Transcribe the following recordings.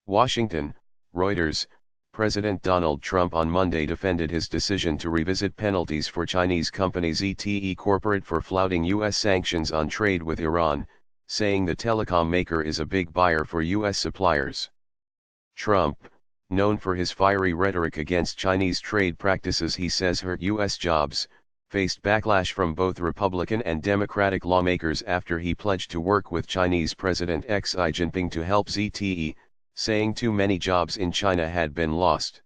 Washington, Reuters. President Donald Trump on Monday defended his decision to revisit penalties for Chinese company ZTE Corp for flouting U.S. sanctions on trade with Iran, saying the telecom maker is a big buyer for U.S. suppliers. Trump, known for his fiery rhetoric against Chinese trade practices he says hurt U.S. jobs, faced backlash from both Republican and Democratic lawmakers after he pledged to work with Chinese President Xi Jinping to help ZTE, saying too many jobs in China had been lost.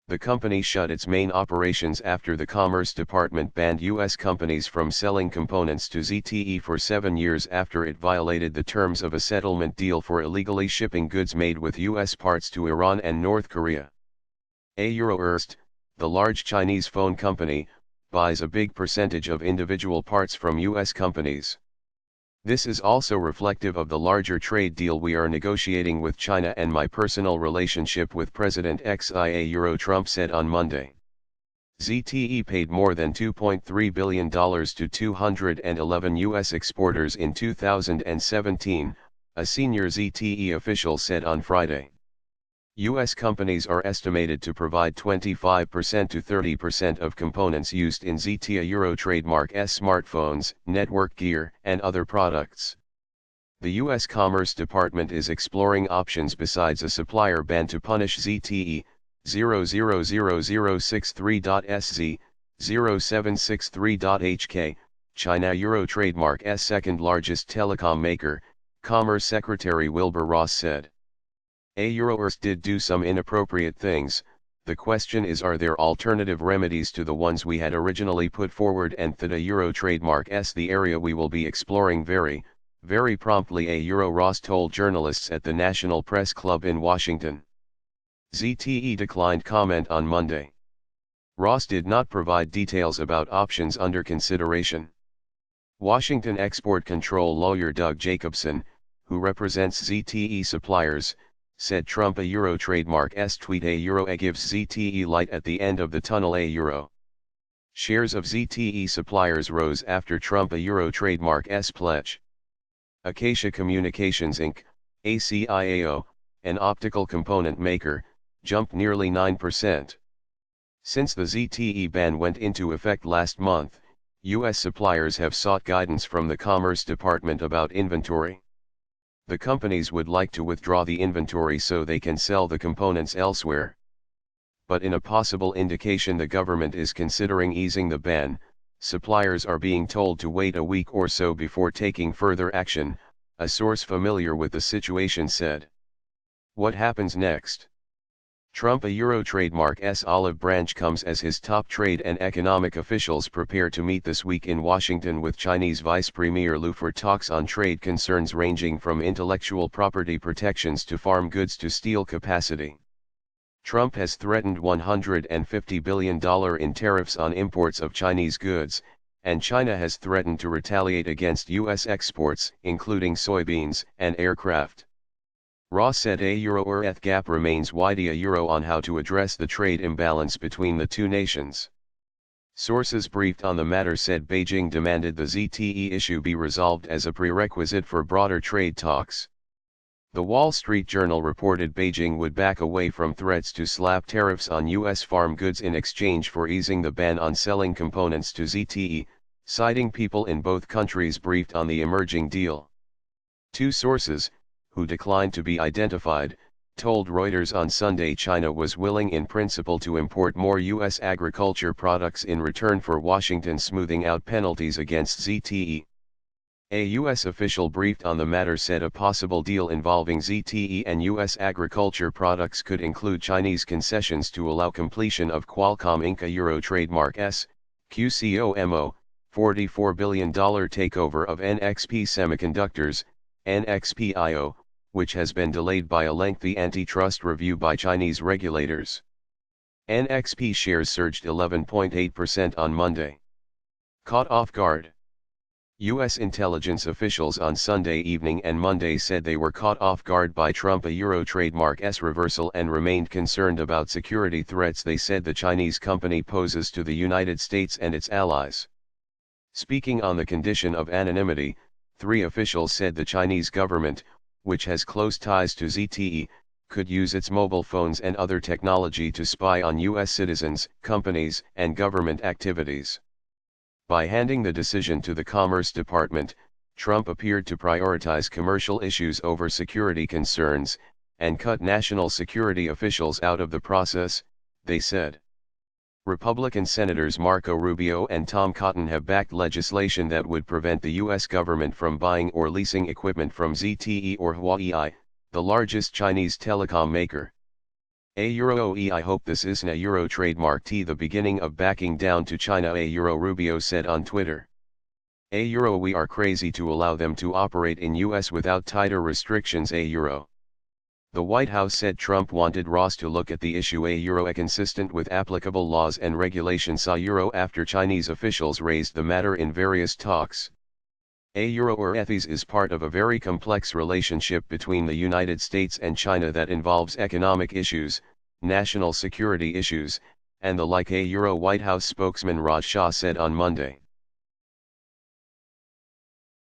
The company shut its main operations after the Commerce Department banned U.S. companies from selling components to ZTE for 7 years after it violated the terms of a settlement deal for illegally shipping goods made with U.S. parts to Iran and North Korea. Eurorst, the large Chinese phone company, buys a big percentage of individual parts from U.S. companies. This is also reflective of the larger trade deal we are negotiating with China and my personal relationship with President Xi. Trump said on Monday. ZTE paid more than $2.3 billion to 211 U.S. exporters in 2017, a senior ZTE official said on Friday. U.S. companies are estimated to provide 25% to 30% of components used in ZTE trademark S smartphones, network gear, and other products. The U.S. Commerce Department is exploring options besides a supplier ban to punish ZTE, 0000063.SZ, 0763.HK, China trademark S second largest telecom maker, Commerce Secretary Wilbur Ross said. Eurorst did do some inappropriate things. The question is, are there alternative remedies to the ones we had originally put forward, and the trademark S the area we will be exploring very promptly, Ross told journalists at the National Press Club in Washington. ZTE declined comment on Monday. Ross did not provide details about options under consideration. Washington export control lawyer Doug Jacobson, who represents ZTE suppliers, said Trump trademark S tweet gives ZTE light at the end of the tunnel. Shares of ZTE suppliers rose after Trump trademark S pledge. Acacia Communications Inc., ACIAO, an optical component maker, jumped nearly 9%. Since the ZTE ban went into effect last month, U.S. suppliers have sought guidance from the Commerce Department about inventory. The companies would like to withdraw the inventory so they can sell the components elsewhere. But in a possible indication the government is considering easing the ban, suppliers are being told to wait a week or so before taking further action, a source familiar with the situation said. What happens next? Trump trademark S olive branch comes as his top trade and economic officials prepare to meet this week in Washington with Chinese Vice Premier Liu for talks on trade concerns ranging from intellectual property protections to farm goods to steel capacity. Trump has threatened $150 billion in tariffs on imports of Chinese goods, and China has threatened to retaliate against U.S. exports, including soybeans and aircraft. Ross said a gap remains wide on how to address the trade imbalance between the two nations. Sources briefed on the matter said Beijing demanded the ZTE issue be resolved as a prerequisite for broader trade talks. The Wall Street Journal reported Beijing would back away from threats to slap tariffs on U.S. farm goods in exchange for easing the ban on selling components to ZTE, citing people in both countries briefed on the emerging deal. Two sources, who declined to be identified, told Reuters on Sunday China was willing in principle to import more U.S. agriculture products in return for Washington smoothing out penalties against ZTE. A U.S. official briefed on the matter said a possible deal involving ZTE and U.S. agriculture products could include Chinese concessions to allow completion of Qualcomm Inc. trademark S, QCOMO, $44 billion takeover of NXP Semiconductors, NXPIO, which has been delayed by a lengthy antitrust review by Chinese regulators. NXP shares surged 11.8% on Monday. Caught off guard. U.S. intelligence officials on Sunday evening and Monday said they were caught off guard by Trump trademark S reversal and remained concerned about security threats they said the Chinese company poses to the United States and its allies. Speaking on the condition of anonymity, three officials said the Chinese government, which has close ties to ZTE, could use its mobile phones and other technology to spy on U.S. citizens, companies, and government activities. By handing the decision to the Commerce Department, Trump appeared to prioritize commercial issues over security concerns, and cut national security officials out of the process, they said. Republican Senators Marco Rubio and Tom Cotton have backed legislation that would prevent the U.S. government from buying or leasing equipment from ZTE or Huawei, the largest Chinese telecom maker. I hope this isn't a Euro trademark the beginning of backing down to China, Rubio said on Twitter. We are crazy to allow them to operate in U.S. without tighter restrictions. The White House said Trump wanted Ross to look at the issue consistent with applicable laws and regulations after Chinese officials raised the matter in various talks. Ethies is part of a very complex relationship between the United States and China that involves economic issues, national security issues, and the like, White House spokesman Raj Shah said on Monday.